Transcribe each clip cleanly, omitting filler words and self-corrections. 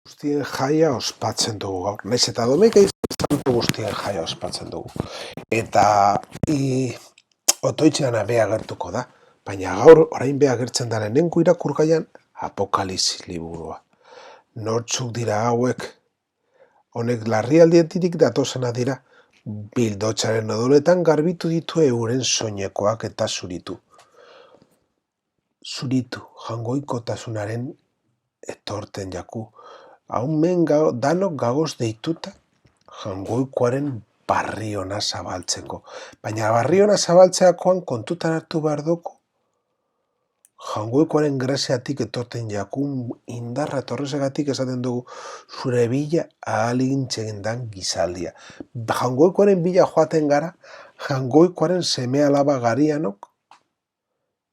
Guztien jaia ospatzen dugu gaur. Naiz eta Domeika santu guztien jaia ospatzen dugu. Eta otoitzean bea agertuko da. Baina gaur orain bea agertzen da lehenengo irakurgaian Apokalipsi liburua. Nortzuk dira hauek? Honek larrialdietitik datozena dira. Bildotzaren odoletan garbitu ditu euren soinekoak eta zuritu. Zuritu, jangoikotasunaren etorten jaku. Haumen danok gagoz deituta, jangoikoaren barriona zabaltzeko. Baina barriona zabaltzeakoan kontutan hartu behar dugu. Jangoikoaren graziatik etorten jakun indarra torrezegatik esaten dugu zure bila ahaligintzen dan gizaldia. Jangoikoaren bila joaten gara, jangoikoaren seme alaba garianok,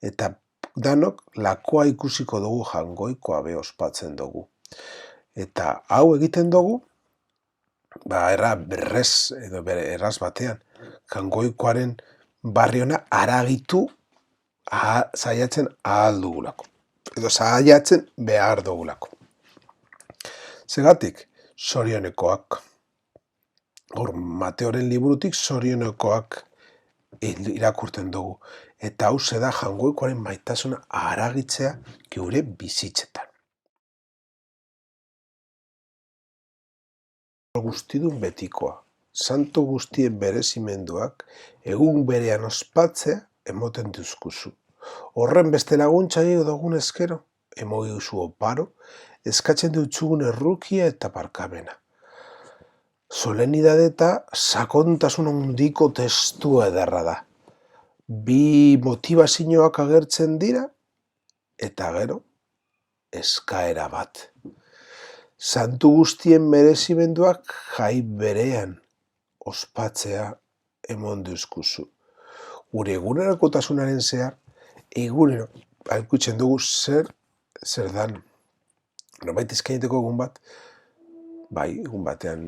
eta danok lakoa ikusiko dugu jangoikoa be ospatzen dugu. Eta hau egiten dugu, erraz batean, jangoikoaren barriona haragitu saiatzen ahal dugulako. Edo saiatzen behar dugulako. Zegatik, zorionekoak. Mateoren liburutik zorionekoak irakurten dugu. Eta hau da jangoikoaren maitasuna haragitzea geure bizitzetan. Guztidun betikoa, santo guztien berezimenduak egun berean ospatzea emoten duzkuzu. Horren beste laguntza dugun eskero, emogi duzu oparo, eskatzen dutzugun errukia eta barkamena. Solenidade eta sakontasun handiko testua ederra da. Bi motivazioak agertzen dira, eta gero, eskaera bat. Santu guztien merezimenduak jai berean ospatzea emon duzkuzu. Gure egunerakotasunaren zehar, egunero alkutzen dugu zer dan. Norbait eskaineteko egun bat, egun batean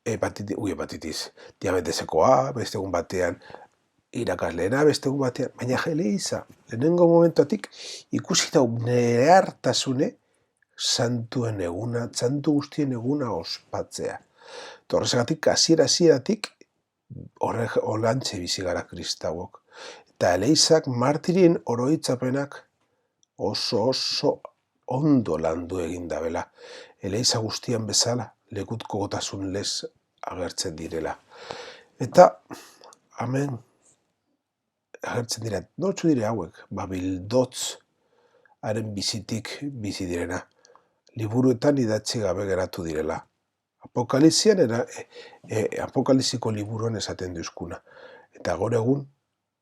hepatitis, diabetesekoa, beste egun batean irakaslera, beste egun batean, baina Eleiza, lehenengo momentuatik ikusi da nere hartasune santuen eguna, santu guztien eguna ospatzea. Horregatik, hasieratik olantxe bizi gara kristauok. Eta Eleizak martirien oroitzapenak oso ondo landu egin dabela. Eleiza guztian bezala, lekutko gotasun lez agertzen direla. Eta, hemen, agertzen dira, nortzu dire hauek, Bildotz haren bizitik bizi direna. Liburuetan idatzi gabe geratu direla. Apokalipsiko liburuan esaten duzkuna. Eta gaur egun,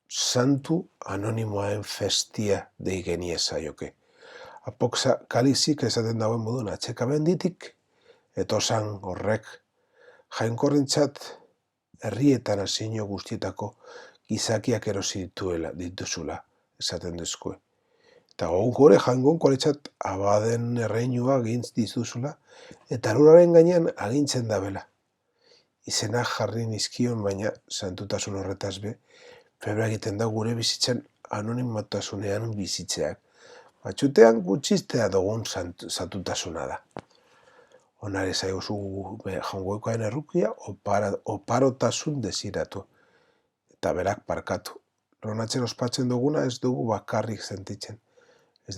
santu anonimoaen festia deigeni ezaioke. Apokalipsik esaten dauen modun atxekabenditik, etosan horrek jainkorrentzat herrietan asino guztietako gizakiak erosi dituzula, esaten duzkue. Eta gore jangonkoaretzat abaden erreinua gintz dizuzula, eta luraren gainean agintzen dabela. Izena jarri nizkion, baina santutasun horretaz be, febra egiten da gure bizitzen anonimatasunean bizitzeak. Batxutean gutxistea dugun santutasuna da. Onare zaigozu jangoikoaren errukia, oparotasun desiratu. Eta berak parkatu. Ronatzen ospatzen duguna ez dugu bakarrik sentitzen. Ez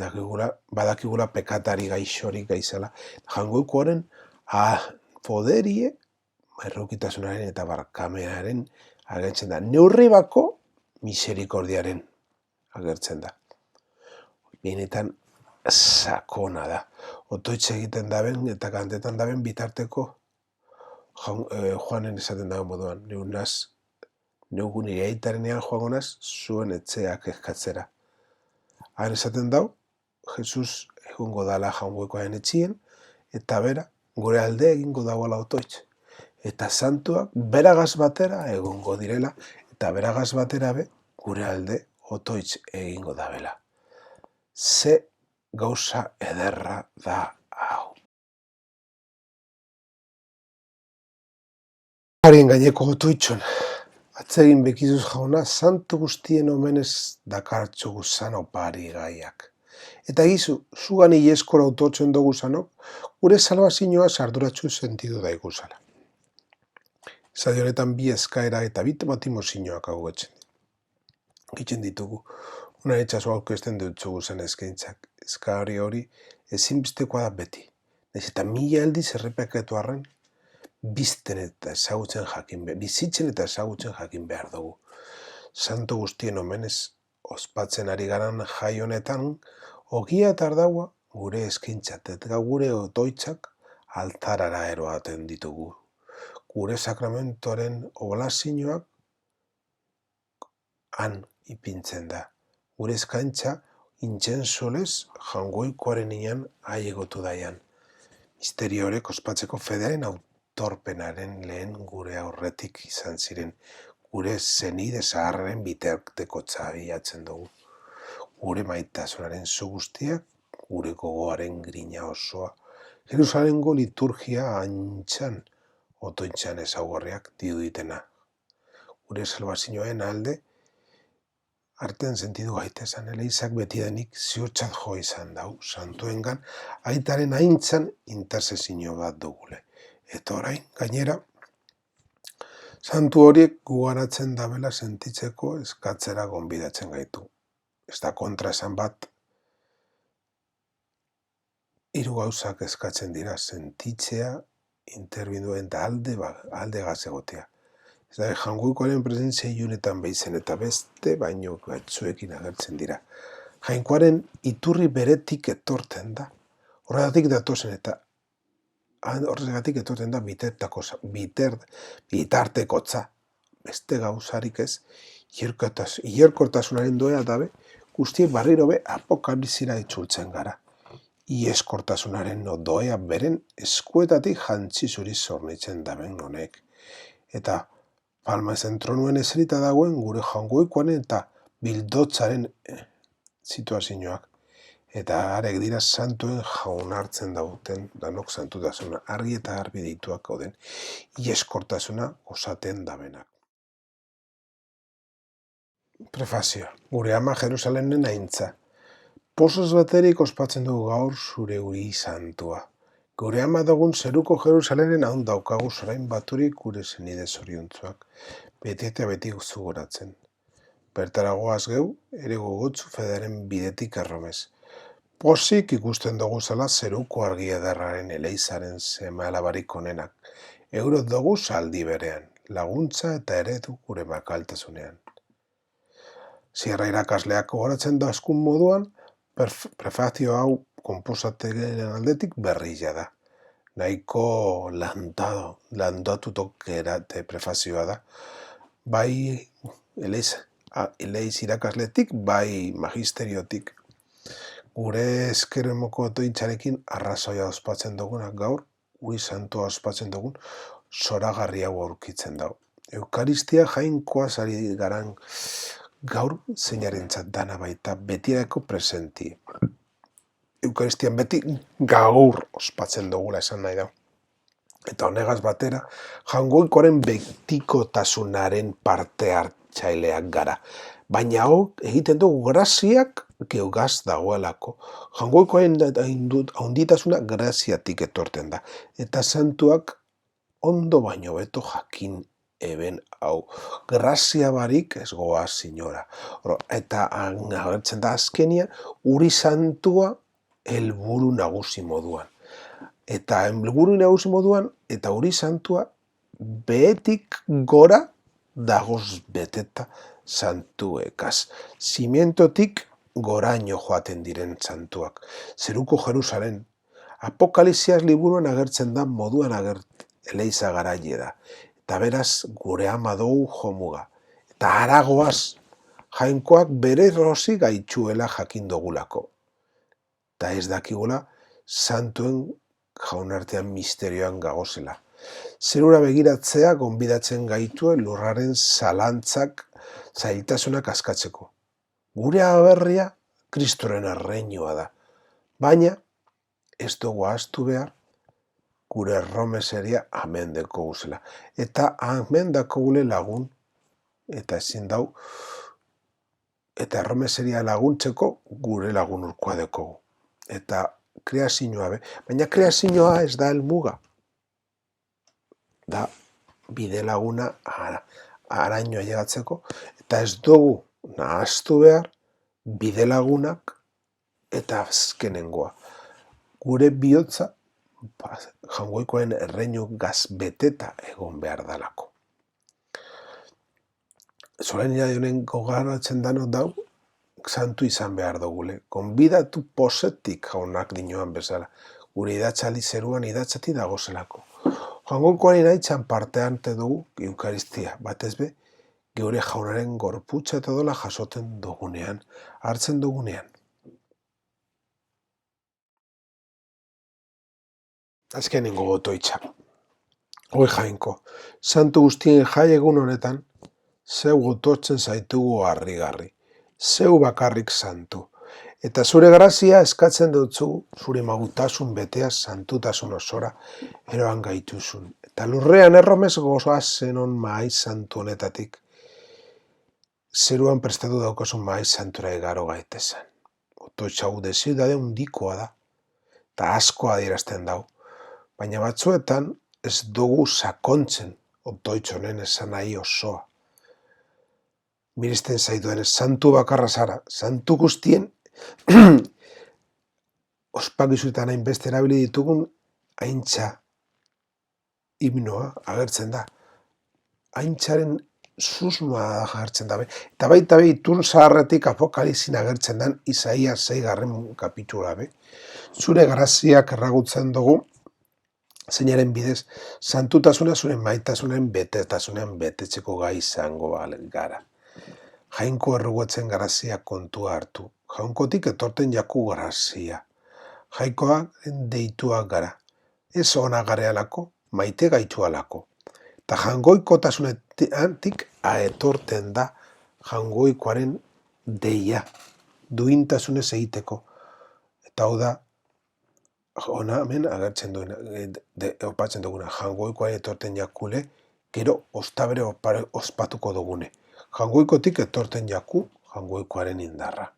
badakigula pekatari gaixorik gaizela. Jangoikoaren poderie, errukitasunaren eta barkamenaren agertzen da. Neurri bako miserikordiaren agertzen da. Benetan sakona da. Otoitze egiten daben eta kantetan daben bitarteko Joanen esaten dago moduan. Neugu nire aitarenean joagonaz zuen etxeak eskatzera. Han esaten dau, Jesus egongo dala jangoikoaren etxien, eta bera, gure alde egingo dagoela otoitz. Eta santuak beragaz batera egongo direla, eta beragaz batera be, gure alde otoitz egingo dabela. Ze gauza ederra da hau. Harien gaineko otoitzon, atzegin bekizuz jauna, santu guztien omenez dakartzugu zan opari gaiak. Eta gizu, zugan ieskora autotzen dugu zanok, gure salvazioa sarduratxu sentidu daigu zala. Zade honetan bi eskaera eta bi motimozioak hau egiten ditugu. Una etxaso aurkezten dutzugu zen eskaintzak. Eskari hori ezinbestekoa da beti. Naiz eta mila aldiz errepekatu arren, bizitzen eta ezagutzen jakin behar dugu. Santo guztien omenez, ospatzen ari garan jai honetan, ogia eta ardaua gure eskaintzat eta gure otoitzak altarara eroaten ditugu. Gure sakramentoren oblazioak han ipintzen da. Gure eskaintza intzensolez jangoikoaren inan aiegotu daian. Misterio horek ospatzeko fedearen autorpenaren lehen gure aurretik izan ziren. Gure zenide zaharren bitartekotza bilatzen dugu. Gure maitasunaren zu guztiak, gure gogoaren grina osoa. Jerusalengo liturgia antxan, otointzan ezaugarriak diruditena. Gure salvazioen alde, artean sentidu gaitezan, eleizak betidanik ziurtzat jo izan dau, santuengan, aitaren aintzan intersezio bat dugule. Eta orain, gainera, santu horiek gugaratzen dabela sentitzeko eskatzera gonbidatzen gaitu. Ez da kontra esan bat, hiru gauzak eskatzen dira, sentitzea, interbinduen da alde gazegotea. Ez da, jangoikoaren presentzia iunetan behizen eta beste baino batzuekin agertzen dira. Jainkoaren iturri beretik etorten da. Horregatik etorten da bitartekotza. Beste gauzarik ez, hierkortasunaren doea dabe, guztiek barriro be apokalipsira itzultzen gara. Ieskortasunaren doea beren eskuetatik jantzi zuri zornitzen daben honek. Eta palmazen tronuen eserita dagoen gure jangoikoan eta bildotzaren situazioak. Eta arek dira santuen jaun hartzen dauten, danok santutasuna argi eta garbi dituak gauden, ieskortasuna osaten dabenak. Prefazioa, gure ama Jerusalenen aintza. Pozoz baterik ospatzen dugu gaur zure uri santua. Gure ama dugun zeruko Jerusalenen haun daukagu zorain baturik gure zenide zoriontzuak, beti eta beti zugoratzen. Bertara goaz geu, ere gogotzu fedaren bidetik erromez. Pozik ikusten dugu zela zeruko argi ederraren eleizaren seme-alabarik onenak. Eurot dugu saldi berean, laguntza eta eredu gure makaltasunean. Sierra irakasleak gogoratzen da askun moduan, prefazio hau konposategen aldetik berria da. Nahiko landatutok erate prefazioa da. Bai eleiz irakasletik, bai magisteriotik. Gure eskeremoko otoitzarekin arrazoia ospatzen dugunak gaur, uri santua ospatzen dugun, zoragarri hau aurkitzen dago. Eukaristia jainkoa zari garan gaur zeinarentzat dana baita betirako presenti. Eukaristian beti gaur ospatzen dugula esan nahi da. Eta honegaz batera, jangoikoaren betikotasunaren parte hartzaileak gara. Baina hau egiten dugu graziak geugaz dagoelako. Jangoikoaren haunditasuna graziatik etorten da. Eta santuak ondo baino beto jakin eben hau. Grazia barik ez goa sinora. Eta agertzen da azkenia, uri santua helburu nagusi moduan. Eta helburu nagusi moduan, eta uri santua behetik gora dagoz beteta santuekaz. Zimientotik goraino joaten diren santuak. Zeruko Jerusalen. Apokalipsiaz liburuan agertzen da moduan eleiza garaile da. Eta beraz gure ama dugu jomuga. Eta haragoaz jainkoak bere rosi gaitxuela jakin dugulako. Eta ez dakigula santuen jaunartean misterioan gagozela. Zerura begiratzea gonbidatzen gaituen lurraren zailtasunak askatzeko. Gure aberria Kristoren erreinua da. Baina ez dugu ahaztu behar gure erromeseria amendeko guzela. Eta amendako gule lagun eta ezin dau eta erromeseria laguntzeko gure lagun urkoa dekogu. Eta kreazioa be, baina kreazioa ez da helmuga. Da bide laguna arañoa llegatzeko, eta ez dugu nahaztu behar bide lagunak eta azkenengoa. Gure bihotza Jaungoikoen erreinu gazbeteta egon behar dalako. Solenidade honen gogaratzen dano dau, santu izan behar dugule. Konbidatu posetik jaunak dinoan bezala. Gure idatzali zeruan idatzati dagozelako. Jaungoikoaren aitzan partean dugu eukaristia, batez be, geure jaunaren gorputza eta dola jasoten dugunean, hartzen dugunean. Azkenengo botoitza. Hoi jainko, santu guztien jai egun honetan, zeu gotortzen zaitugu harrigarri, zeu bakarrik santu, eta zure grazia eskatzen dutzu zure magutasun betea santutasun osora eroan gaituzun, eta lurrean erromez gozoa zenon mahai santu honetatik, zeruan prestatu daukasun mahai santura egaro gaitezan. Otoitza gu desiudade hundikoa da, eta asko adierazten dau, baina batzuetan ez dugu sakontzen otoitzonen esan nahi osoa. Miristen zaituen santu bakarra zara, santu guztien ospakizuetan hainbeste erabili ditugun haintza himnoa agertzen da. Haintzaren susmoa agertzen da. Eta baita be itun zaharretik Apokalipsin agertzen dan Isaia 6. kapitula be. Zure graziak erragutzen dugu, zeinaren bidez, santutasuna zure maitasunen betetasunean betetzeko gai izango gara. Jainko errugotzen grazia kontua hartu. Jaunkotik etorten jaku grazia. Jaikoa deituak gara. Ez ona garealako, maite gaitu alako. Eta jangoikotasunetik aetorten da jangoikoaren deia, duintasunez egiteko. Eta hau da, ona hemen agertzen duena, opatzen duguna, jangoikoa etorten jakule, gero ostabere ospatuko dugune. Jangoikotik etorten jaku, jangoikoaren indarra.